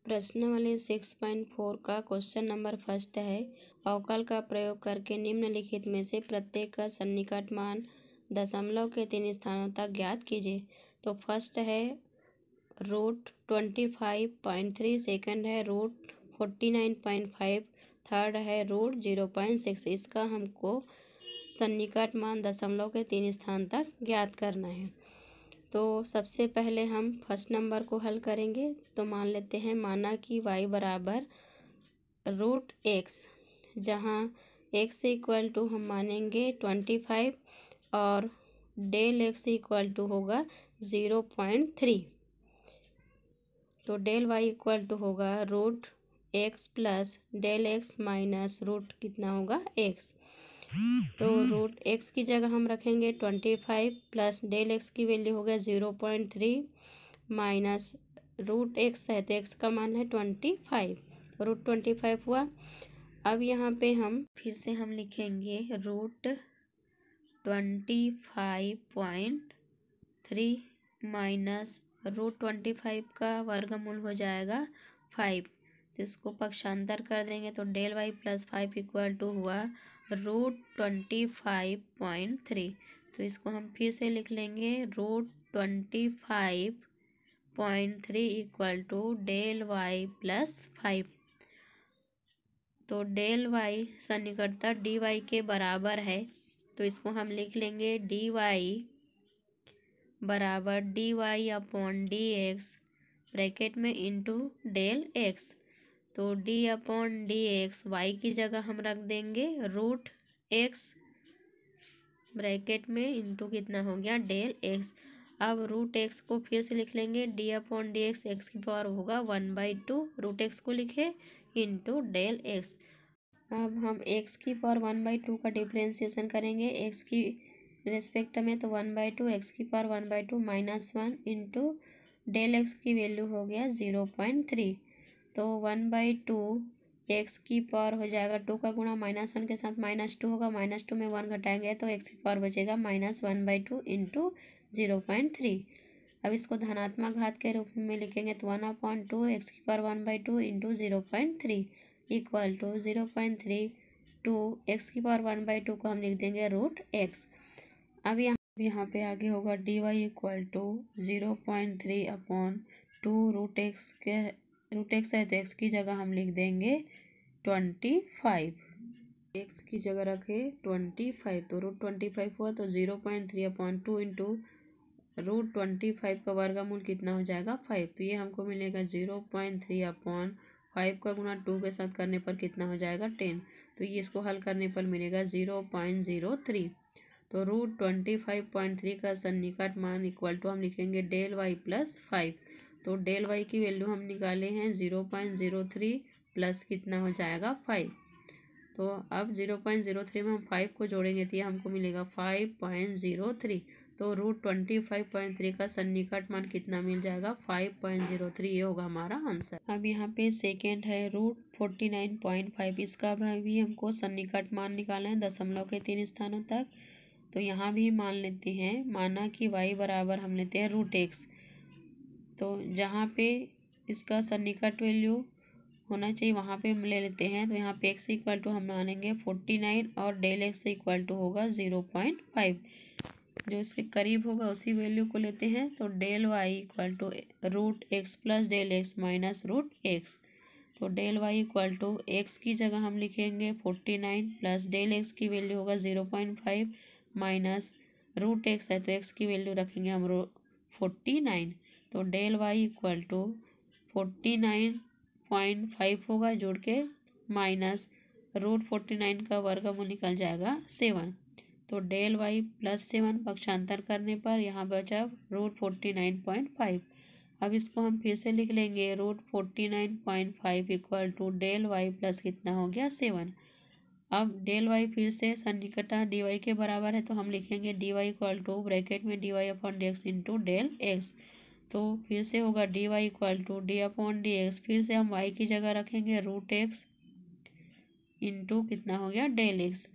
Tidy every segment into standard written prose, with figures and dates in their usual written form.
प्रश्नावली 6.4 का question number first है। अवकल का प्रयोग करके निम्नलिखित में से प्रत्येक का सन्निकट मान दशमलव के 3 स्थानों तक ज्ञात कीजिए। तो फर्स्ट है √25.3, सेकंड है √49.5, थर्ड है √0.6। इसका हमको सन्निकट मान दशमलव के 3 स्थान तक ज्ञात करना है। तो सबसे पहले हम फर्स्ट नंबर को हल करेंगे। तो मान लेते हैं, माना कि y बराबर √x, जहाँ x इक्वल टू हम मानेंगे 25 और डेल x इक्वल टू होगा 0.3। तो डेल y इक्वल टू होगा √x plus del x minus root कितना होगा x। तो √x की जगह हम रखेंगे 25 प्लस डेल x की वैल्यू हो गया 0.3 माइनस √x है तो x का मान है 25, √25 हुआ। अब यहाँ पे हम फिर से हम लिखेंगे √25.3 माइनस √25 का वर्गमूल हो जाएगा 5। तो इसको पक्षांतर कर देंगे तो del y plus 5 equal to हुआ √25.3। तो इसको हम फिर से लिख लेंगे √25.3 equal to del y plus 5। तो डेल y सन्निकटता dy के बराबर है, तो इसको हम लिख लेंगे dy बराबर dy अपॉन dx ब्रैकेट में इंटू डेल x। तो d upon D x Y की जगह हम रख देंगे √x ब्रैकेट में इंटू कितना हो गया डेल x। अब √x को फिर से लिख लेंगे d upon D x, x की पावर होगा 1/2, √x को लिखे इंटू डेल x। अब हम x की पावर 1/2 का डिफ्रेंसिएशन करेंगे x की रेस्पेक्ट में, तो 1/2 x की power 1/2 minus 1 into del x की वैल्यू हो गया 0.3। तो 1/2 x की पावर हो जाएगा 2 का गुणा -1 के साथ -2 होगा, -2 में 1 घटाएंगे तो x की पावर बचेगा -1/2 इंटू 0.3। अब इसको धनात्मक घात के रूप में लिखेंगे तो 1/2 x की power 1/2 into 0.3 equal to 0.3 two x की पावर 1/2 को हम लिख देंगे √x। अब यहाँ पे आगे होगा dy equal to 0.3 upon 2 √x के √x है तो x की जगह हम लिख देंगे 25, x की जगह रखे 25, तो √25 हुआ तो 0.3 अपॉन 2 इंटू √25 का वर्गमूल कितना हो जाएगा 5। तो ये हमको मिलेगा 0.3 अपॉन 5 का गुणा 2 के साथ करने पर कितना हो जाएगा 10। तो ये इसको हल करने पर मिलेगा 0.03। तो √25.3 का सन्निकट मान इक्वल टू हम लिखेंगे डेल y प्लस 5। तो डेल y की वैल्यू हम निकाले हैं 0.03 प्लस कितना हो जाएगा 5। तो अब 0.03 में हम 5 को जोड़ेंगे तो ये हमको मिलेगा 5.03। तो √25.3 का सन्निकट मान कितना मिल जाएगा 5.03। ये होगा हमारा आंसर। अब यहाँ पे सेकेंड है √49.5, इसका भी हमको सन्निकट मान निकालना है दशमलव के 3 स्थानों तक। तो यहाँ भी मान लेते हैं, माना कि y बराबर हम लेते हैं √x, तो जहाँ पे इसका सन्निकट वैल्यू होना चाहिए वहाँ पे हम ले लेते हैं। तो यहाँ पे x इक्वल टू हम मानेंगे 49 और डेल x इक्वल टू होगा 0.5, जो इसके करीब होगा उसी वैल्यू को लेते हैं। तो del y equal to √x plus del x minus √x। तो del y equal to x की जगह हम लिखेंगे 49 प्लस डेल x की वैल्यू होगा 0.5 माइनस √x है तो x की वैल्यू रखेंगे हम 49। तो डेल y इक्वल टू 49.5 होगा जोड़ के माइनस √49 का वर्गमूल निकल जाएगा 7। तो डेल y प्लस 7 पक्षांतर करने पर यहाँ बचा √49.5। अब इसको हम फिर से लिख लेंगे √49.5 equal to del y plus कितना हो गया 7। अब डेल y फिर से सन्निकटता dy के बराबर है तो हम लिखेंगे dy इक्वल टू ब्रैकेट में dy upon D x into del x। तो फिर से होगा dy equal to D upon D X, फिर से हम y की जगह रखेंगे √x इंटू कितना हो गया डेल x।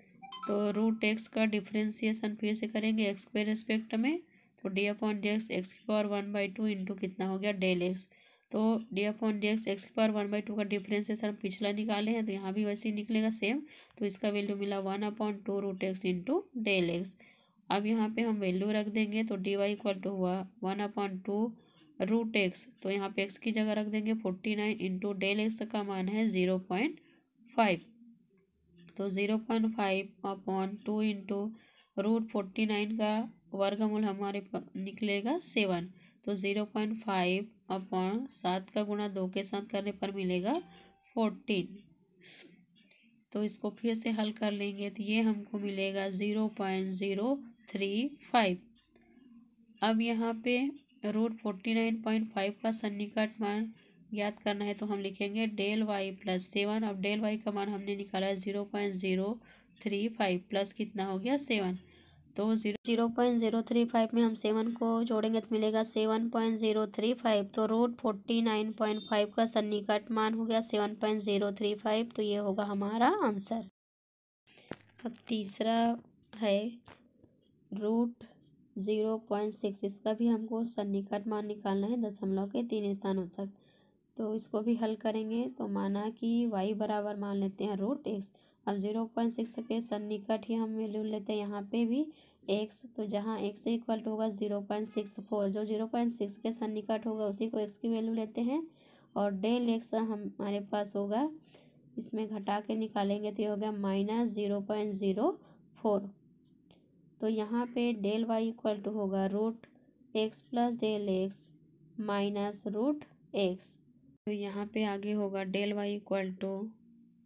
तो √x का डिफ्रेंसिएशन फिर से करेंगे x के रेस्पेक्ट में, तो d upon D x, x की पावर 1/2 इंटू कितना हो गया डेल x। तो d upon D x x की पावर 1/2 का डिफरेंशिएशन हम पिछला निकाले हैं, तो यहाँ भी वैसे ही निकलेगा सेम। तो इसका वैल्यू मिला 1/2 root X into del x. अब यहाँ पे हम वैल्यू रख देंगे, तो डी वाई इक्वल टू हुआ 1/2 रूट एक्स, तो यहाँ पे एक्स की जगह रख देंगे 49 इंटू डेल एक्स का मान है 0.5, तो 0.5/2 इंटू √49 का वर्गमूल हमारे निकलेगा 7, तो 0.5/7 का गुणा 2 के साथ करने पर मिलेगा 14। तो इसको फिर से हल कर लेंगे, तो ये हमको मिलेगा 0.035। अब यहाँ पे √49.5 का सन्निकट मान ज्ञात करना है, तो हम लिखेंगे डेल वाई प्लस 7। अब डेल वाई का मान हमने निकाला है 0.035 प्लस कितना हो गया 7, तो 0.035 में हम 7 को जोड़ेंगे तो मिलेगा 7.035, तो √49.5 का सन्निकट मान हो गया 7.035, तो ये होगा हमारा आंसर। अब तीसरा है √0.6, इसका भी हमको सन्निकट मान निकालना है दशमलव के 3 स्थानों तक। तो इसको भी हल करेंगे, तो माना कि y बराबर मान लेते हैं √x। अब 0.6 के सन्निकट ही हम वैल्यू लेते हैं यहाँ पे भी x, तो जहाँ x इक्वल टू होगा 0.64, जो 0.6 के सन्निकट होगा उसी को x की वैल्यू लेते हैं, और डेल x हमारे पास होगा, इसमें घटा के निकालेंगे तो ये हो गया -0.04। तो यहाँ पे डेल वाई इक्वल टू होगा √x plus del X minus √x। तो यहाँ पे आगे होगा del Y equal to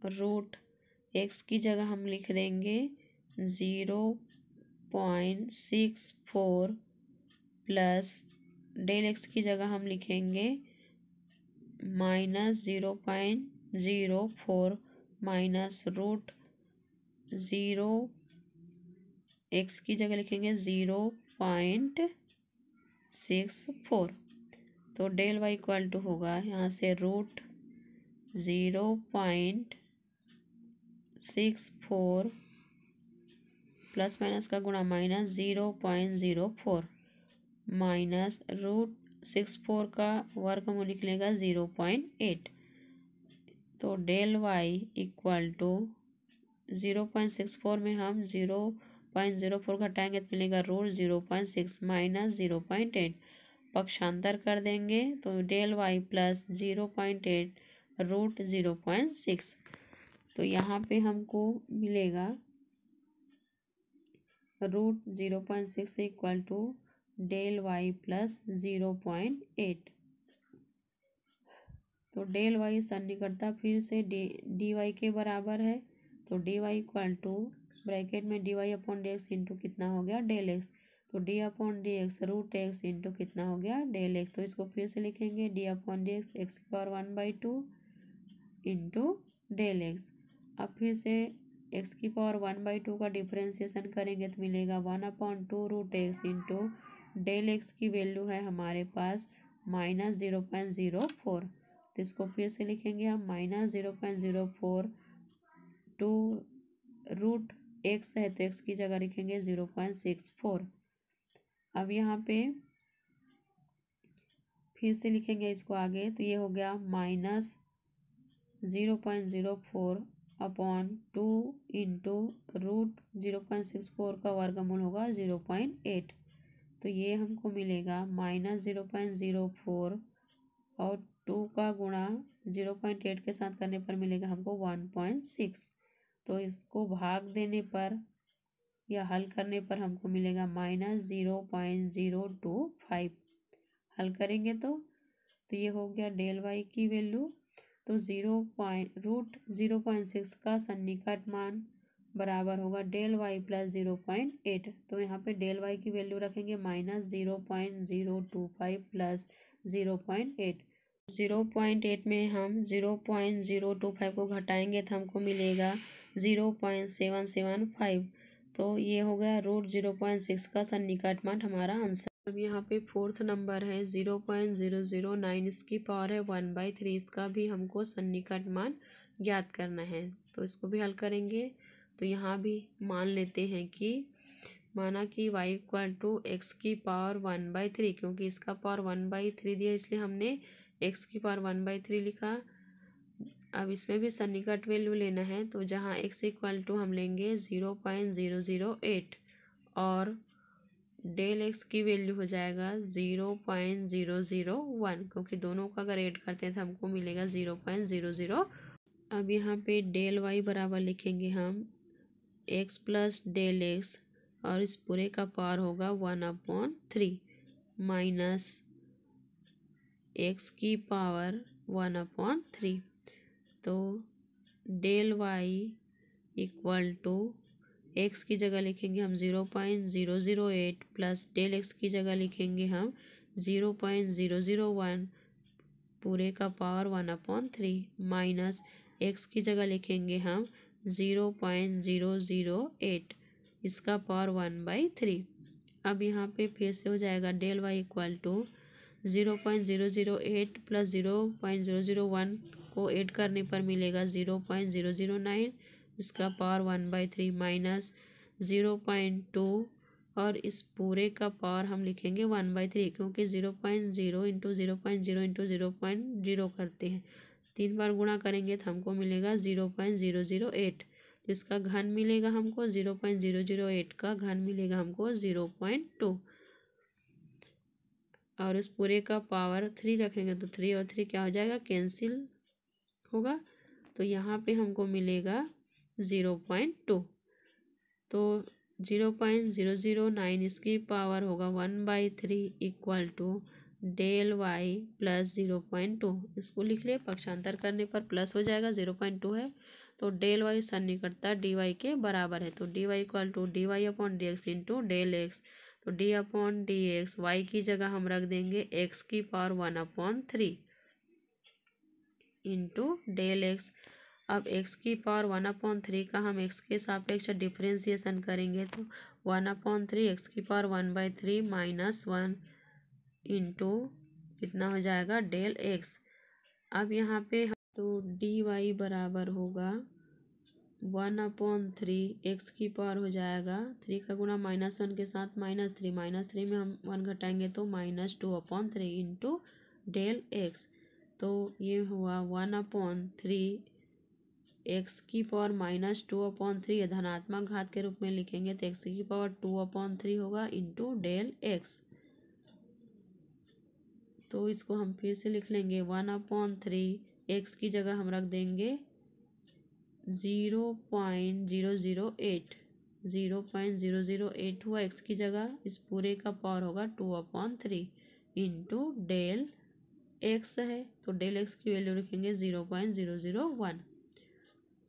√x की जगह हम लिख देंगे 0.64 प्लस डेल एक्स की जगह हम लिखेंगे -0.04 माइनस √0x की जगह लिखेंगे 0.64। तो डेल वाई इक्वल टू होगा यहाँ से √0.64 प्लस माइनस का गुणा माइनस 0.04 माइनस √64 का वर्गमूल निकलेगा 0.8। तो डेल वाई इक्वल टू 0.64 में हम 0.04 घटाएंगे तो मिलेगा √0.6 माइनस 0.8, पक्षांतर कर देंगे तो डेल वाई प्लस 0.8 √0.6। तो यहाँ पे हमको मिलेगा √0.6 equal to del Y plus 0.8। तो डेल वाई सन्निकटता फिर से डी वाई के बराबर है, तो d y equal to bracket में d y upon D x into कितना हो गया डेल एक्स, तो d upon D x √x into कितना हो गया डेल एक्स। तो इसको फिर से लिखेंगे D upon D x x की पावर 1/2 इंटू डेल एक्स। अब फिर से एक्स की पावर 1/2 का डिफ्रेंसिएशन करेंगे तो मिलेगा 1/2 √x इंटू डेल एक्स की वैल्यू है हमारे पास -0.04। तो इसको फिर से लिखेंगे हम -0.04 टू √x है तो x की जगह लिखेंगे 0.64। अब यहाँ पे फिर से लिखेंगे इसको आगे, तो ये हो गया -0.04/2 इंटू √0.64 का वर्गमूल होगा 0.8, तो ये हमको मिलेगा -0.04 और 2 का गुणा 0.8 के साथ करने पर मिलेगा हमको 1.6। तो इसको भाग देने पर या हल करने पर हमको मिलेगा -0.025। हल करेंगे तो ये हो गया डेल वाई की वैल्यू। तो √0.6 का सन्निकट मान बराबर होगा डेल वाई प्लस 0.8। तो यहाँ पे डेल वाई की वैल्यू रखेंगे -0.025 प्लस 0.8। 0.8 में हम 0.025 को घटाएंगे तो हमको मिलेगा 0.775। तो ये हो गया √0.6 का सन्निकट मान हमारा आंसर। अब यहाँ पे फोर्थ नंबर है 0.009, इसकी पावर है 1/3, इसका भी हमको सन्निकट मान ज्ञात करना है। तो इसको भी हल करेंगे, तो यहाँ भी मान लेते हैं कि माना कि y इक्वल टू एक्स की पावर 1/3, क्योंकि इसका पावर 1/3 दिया इसलिए हमने x की पावर 1/3 लिखा। अब इसमें भी सन्निकट वैल्यू लेना है, तो जहाँ x इक्वल टू हम लेंगे 0.008 और डेल एक्स की वैल्यू हो जाएगा 0.001, क्योंकि दोनों का अगर ऐड करते हैं तो हमको मिलेगा 0.00। अब यहाँ पे डेल वाई बराबर लिखेंगे हम x प्लस डेल एक्स और इस पूरे का पावर होगा 1/3 माइनस x की पावर 1/3। तो del Y equal to x की जगह लिखेंगे हम 0.008 प्लस डेल एक्स की जगह लिखेंगे हम 0.001 पूरे का पावर 1/3 माइनस x की जगह लिखेंगे हम 0.008 इसका पावर 1/3। अब यहाँ पे फिर से हो जाएगा del Y equal to 0.008 plus 0.001 को ऐड करने पर मिलेगा 0.009 इसका पावर 1/3 माइनस 0.2 और इस पूरे का पावर हम लिखेंगे 1/3, क्योंकि 0.0 इंटू 0.0 इंटू 0.0 करते हैं, 3 बार गुणा करेंगे तो हमको मिलेगा 0.008। तो इसका घन मिलेगा हमको 0.008 का घन मिलेगा हमको 0.2 और इस पूरे का पावर 3 रखेंगे तो 3 और 3 क्या हो जाएगा, कैंसिल होगा। तो यहाँ पे हमको मिलेगा 0.2। तो 0.009 इसकी पावर होगा 1/3 equal to del Y plus 0.2। इसको लिख ले, पक्षांतर करने पर प्लस हो जाएगा, 0.2 है तो डेल वाई सन्निकटता डी वाई के बराबर है। तो d y equal to d y upon D x into del x. तो d upon D x, Y की जगह हम रख देंगे एक्स की पावर 1/3 इंटू डेल एक्स। अब x की पावर 1/3 का हम x के सापेक्ष डिफ्रेंसिएशन करेंगे तो 1/3 x की पावर 1/3 माइनस 1 इंटू कितना हो जाएगा डेल x। अब यहाँ पे तो डी वाई बराबर होगा 1/3 x की पावर हो जाएगा 3 का गुणा -1 के साथ -3 में हम 1 घटाएंगे तो -2/3 इंटू डेल x। तो ये हुआ 1/3 x की पावर -2/3 धनात्मक घात के रूप में लिखेंगे तो x की पावर 2/3 होगा इंटू डेल x। तो इसको हम फिर से लिख लेंगे 1/3 x की जगह हम रख देंगे 0.008 हुआ x की जगह, इस पूरे का पावर होगा 2/3 इंटू डेल x है तो डेल x की वैल्यू रखेंगे 0.001।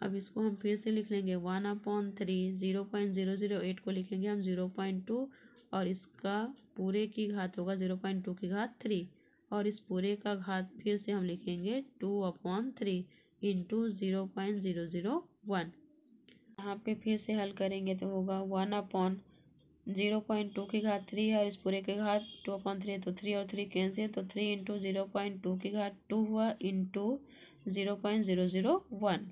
अब इसको हम फिर से लिख लेंगे 1/3 0.008 को लिखेंगे हम 0.2 और इसका पूरे की घात होगा 0.2 की घात 3 और इस पूरे का घात फिर से हम लिखेंगे 2/3 इंटू 0.001। यहाँ पे फिर से हल करेंगे तो होगा 1/0.2 की घात 3 है और इस पूरे के घात 2/3 तो 3 और 3 कैंसिल, तो 3 इंटू 0.2 की घात 2 हुआ इंटू 0.001।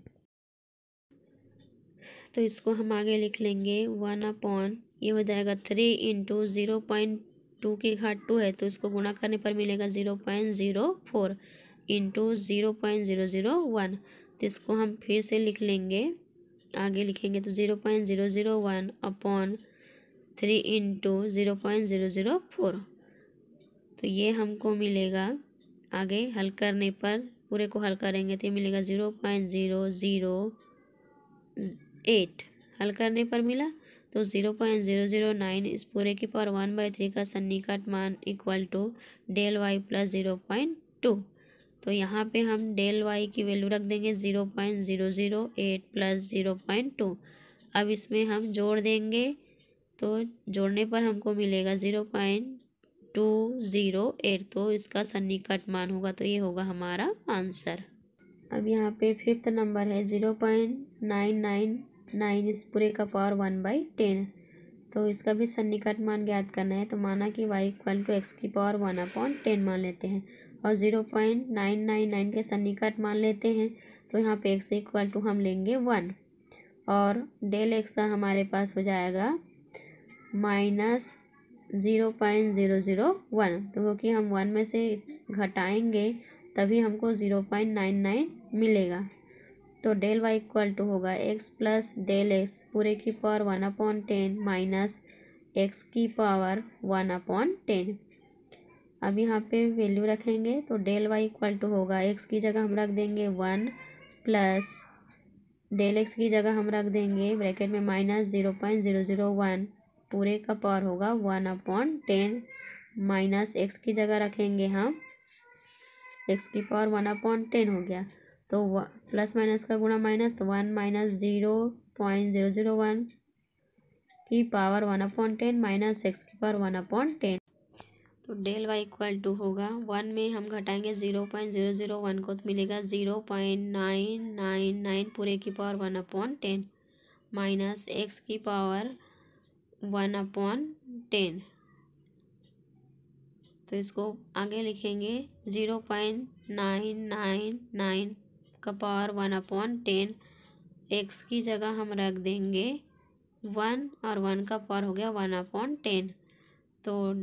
तो इसको हम आगे लिख लेंगे 1/, ये हो जाएगा 3 इंटू 0.2 की घात 2 है तो इसको गुणा करने पर मिलेगा 0.04 इंटू 0.001। तो इसको हम फिर से लिख लेंगे, आगे लिखेंगे तो 0.001 अपॉन 3 इंटू 0.004। तो ये हमको मिलेगा, आगे हल करने पर पूरे को हल करेंगे तो ये मिलेगा 0.008 हल करने पर मिला। तो 0.009 इस पूरे की पावर 1/3 का सन्निकट मान equal to del Y plus 0.2। तो यहाँ पे हम डेल वाई की वैल्यू रख देंगे 0.008 प्लस 0.2। अब इसमें हम जोड़ देंगे तो जोड़ने पर हमको मिलेगा 0.208, तो इसका सन्निकट मान होगा, तो ये होगा हमारा आंसर। अब यहाँ पे 5th नंबर है 0.999 इस पूरे का पावर 1/10। तो इसका भी सन्निकट मान ज्ञात करना है। तो माना कि y इक्वल टू एक्स की पावर 1/10 मान लेते हैं और 0.999 के सन्निकट मान लेते हैं। तो यहाँ पे x इक्वल टू हम लेंगे 1 और डेल एक्स हमारे पास हो जाएगा माइनस 0.001। तो क्योंकि हम 1 में से घटाएंगे तभी हमको 0.99 मिलेगा। तो डेल वाई इक्वल टू होगा x प्लस डेल एक्स पूरे की पावर 1/10 माइनस एक्स की पावर 1/10। अब यहाँ पे वैल्यू रखेंगे तो डेल वाई इक्वल टू होगा x की जगह हम रख देंगे 1 प्लस डेल एक्स की जगह हम रख देंगे ब्रैकेट में माइनस 0.001 पूरे का पावर होगा 1/10 माइनस एक्स की जगह रखेंगे हम एक्स की पावर 1/10 हो गया। तो प्लस माइनस का गुणा माइनस, तो 1 माइनस 0.001 की पावर 1/10 माइनस एक्स की पावर 1/10। तो डेल वाई इक्वल टू होगा 1 में हम घटाएंगे 0.001 को तो मिलेगा 0.999 पूरे की पावर 1/10 माइनस एक्स की पावर 1/10। तो इसको आगे लिखेंगे 0.999 का पावर 1/10 एक्स की जगह हम रख देंगे 1 और 1 का पावर हो गया 1/10। तो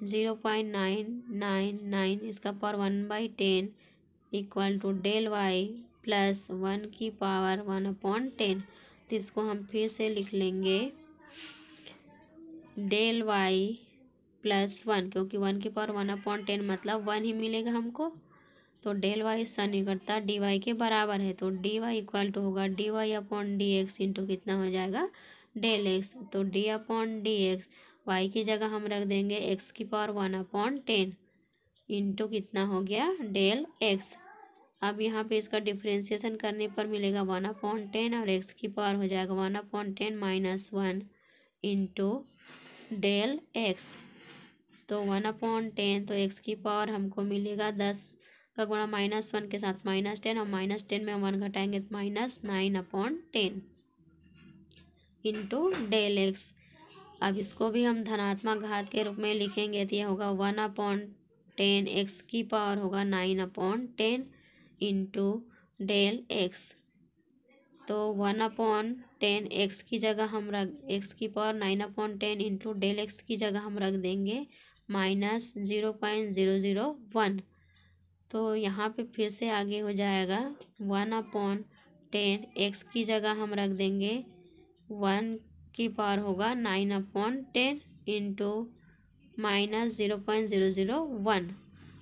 0.999 इसका power 1/10 equal to del Y plus 1 की पावर 1/10। तो इसको हम फिर से लिख लेंगे डेल वाई प्लस 1, क्योंकि 1 की पावर 1/10 मतलब 1 ही मिलेगा हमको। तो डेल वाई सन्निकटता डी वाई के बराबर है, तो डी वाई इक्वल टू होगा d y upon D x into कितना हो जाएगा डेल एक्स। तो d upon D x Y की जगह हम रख देंगे एक्स की पावर 1/10 इंटू कितना हो गया डेल एक्स। अब यहाँ पे इसका डिफ्रेंसिएशन करने पर मिलेगा 1/10 और एक्स की पावर हो जाएगा 1/10 माइनस 1 इंटू डेल एक्स। तो 1/10 तो एक्स की पावर हमको मिलेगा 10 का गुणा -1 के साथ -10 और -10 में 1 घटाएंगे तो -9/10 इंटू डेल एक्स। अब इसको भी हम धनात्मक घात के रूप में लिखेंगे तो यह होगा 1/10 एक्स की पावर होगा 9/10 इंटू डेल एक्स। तो 1/10 एक्स की जगह हम रख एक्स की पावर 9/10 इंटू डेल एक्स की जगह हम रख देंगे -0.001। तो यहाँ पे फिर से आगे हो जाएगा 1/10 एक्स की जगह हम रख देंगे 1 की पावर होगा 9/10 इंटू -0.001।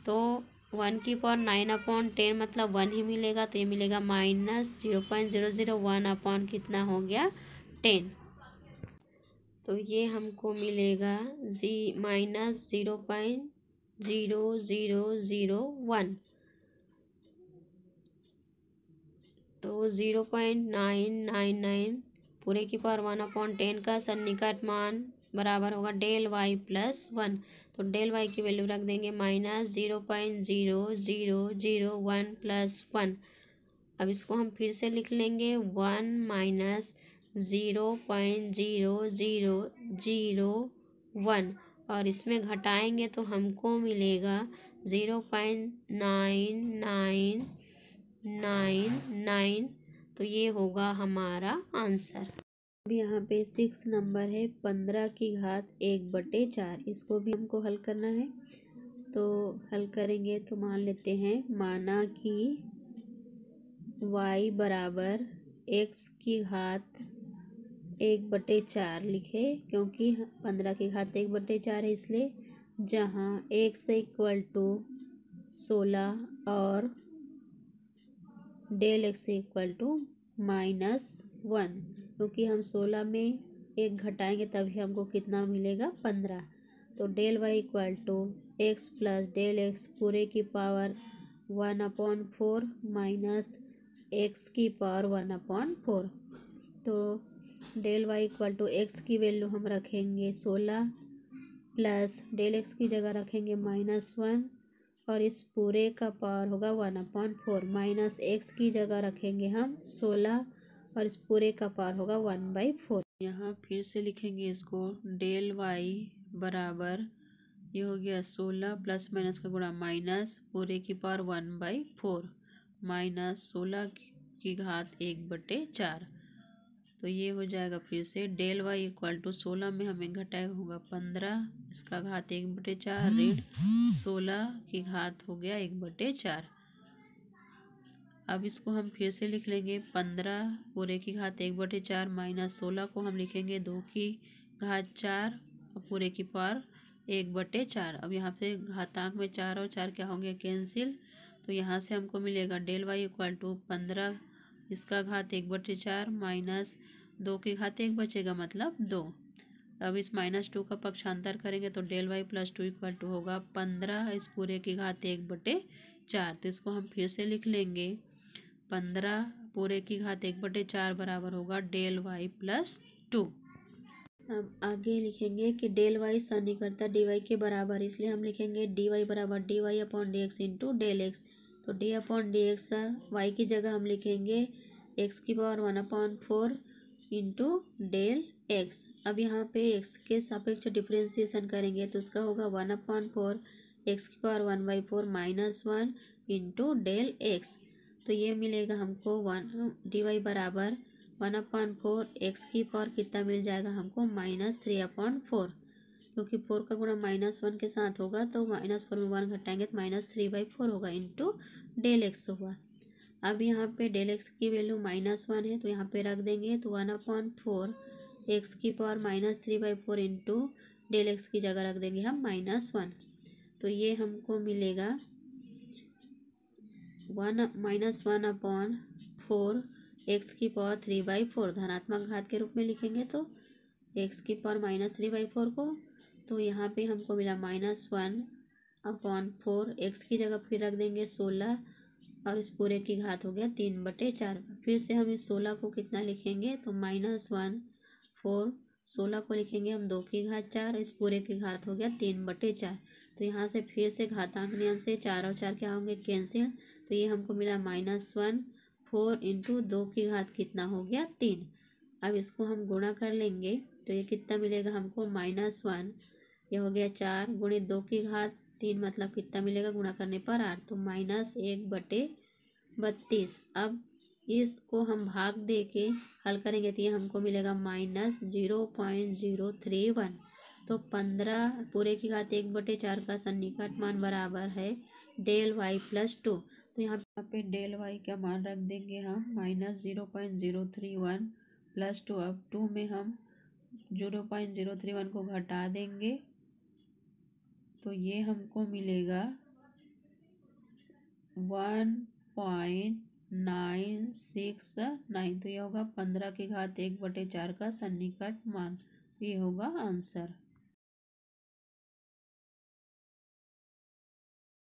तो 1 की पावर 9/10 मतलब 1 ही मिलेगा, तो ये मिलेगा -0.001 अपॉन कितना हो गया 10। तो ये हमको मिलेगा -0.0001। तो 0.999 पूरे की पावर 1/10 का सन्निकट मान बराबर होगा डेल वाई प्लस 1। तो डेल वाई की वैल्यू रख देंगे -0.0001 प्लस 1। अब इसको हम फिर से लिख लेंगे 1 माइनस 0.0001 और इसमें घटाएंगे तो हमको मिलेगा 0.9999। तो ये होगा हमारा आंसर। अब यहाँ पे 6 नंबर है 15 की घात 1/4। इसको भी हमको हल करना है। तो हल करेंगे तो मान लेते हैं, माना कि y बराबर x की घात 1/4 लिखे, क्योंकि 15 की घात 1/4 है इसलिए। जहाँ x इक्वल टू 16 और डेल एक्स इक्वल टू -1, क्योंकि हम 16 में 1 घटाएंगे तभी हमको कितना मिलेगा 15। तो del Y equal to x plus del x पूरे की पावर 1/4 माइनस एक्स की पावर 1/4। तो del Y equal to x की वैल्यू हम रखेंगे 16 प्लस डेल एक्स की जगह रखेंगे -1 और इस पूरे का पावर होगा 1/4 माइनस एक्स की जगह रखेंगे हम 16 और इस पूरे का पावर होगा 1/4। यहाँ फिर से लिखेंगे इसको डेल वाई बराबर ये हो गया 16 प्लस माइनस का गुणा माइनस पूरे की पावर 1/4 माइनस 16 की घात 1/4। तो ये हो जाएगा फिर से डेल वाई इक्वल टू 16 में हमें घटाएगा होगा 15, इसका घात 1/4 ऋण 16 की घात हो गया 1/4। अब इसको हम फिर से लिख लेंगे 15 पूरे की घात 1/4 माइनस 16 को हम लिखेंगे 2 की घात 4 पूरे की पावर 1/4। अब यहाँ पे घातांक में 4 और 4 क्या होंगे कैंसिल, तो यहाँ से हमको मिलेगा डेल वाई इक्वल टू 15 इसका घात 1/4 माइनस 2 की घात 1 बचेगा मतलब 2। अब इस -2 का पक्षांतर करेंगे तो del Y plus 2 equal to होगा 15 इस पूरे की घात 1/4। तो इसको हम फिर से लिख लेंगे 15 पूरे की घात 1/4 बराबर होगा डेल वाई प्लस 2। अब आगे लिखेंगे कि डेल वाई सन्निकटता डी वाई के बराबर, इसलिए हम लिखेंगे डी वाई बराबर d y upon D x into del x. तो d upon D x Y की जगह हम लिखेंगे एक्स की पावर 1/4 इंटू डेल एक्स। अब यहाँ पे एक्स के सापेक्ष डिफ्रेंसिएशन करेंगे तो उसका होगा 1/4 एक्स की पावर 1/4 -1 इंटू डेल एक्स। तो ये मिलेगा हमको 1 डी वाई बराबर 1/4 एक्स की पावर कितना मिल जाएगा हमको -3/4, क्योंकि 4 का गुणा -1 के साथ होगा तो -4 में 1 घटाएंगे तो -3/4 होगा इंटू डेल एक्स होगा। अब यहाँ पे डेल एक्स की वैल्यू -1 है तो यहाँ पे रख देंगे तो 1/4 एक्स की पावर -3/4 इंटू डेल एक्स की जगह रख देंगे हम -1। तो ये हमको मिलेगा 1/4 एक्स की पावर 3/4 धनात्मक घात के रूप में लिखेंगे तो एक्स की पावर -3/4 को, तो यहाँ पे हमको मिला -1/4 एक्स की जगह फिर रख देंगे 16 और इस पूरे की घात हो गया 3/4। फिर से हम इस 16 को कितना लिखेंगे तो -1/4 16 को लिखेंगे हम 2 की घात 4 इस पूरे की घात हो गया 3/4। तो यहाँ से फिर से घातांक नियम से 4 और 4 क्या होंगे कैंसिल, तो ये हमको मिला -1/4 इंटू 2 की घात कितना हो गया 3। अब इसको हम गुणा कर लेंगे तो ये कितना मिलेगा हमको -1, ये हो गया 4 गुणित 2 की घात 3 मतलब कितना मिलेगा गुणा करने पर 8, तो -1/32। अब इसको हम भाग दे के हल करेंगे तो ये हमको मिलेगा -0.031। तो 15 पूरे की घात 1/4 का सन्निकट मान बराबर है डेल वाई प्लस 2। तो यहाँ पे डेल वाई का मान रख देंगे हम -0.031 प्लस 2। अब 2 में हम 0.031 को घटा देंगे तो ये हमको मिलेगा 1.969। तो ये होगा 15 की घात 1/4 का सन्निकट मान, ये होगा आंसर।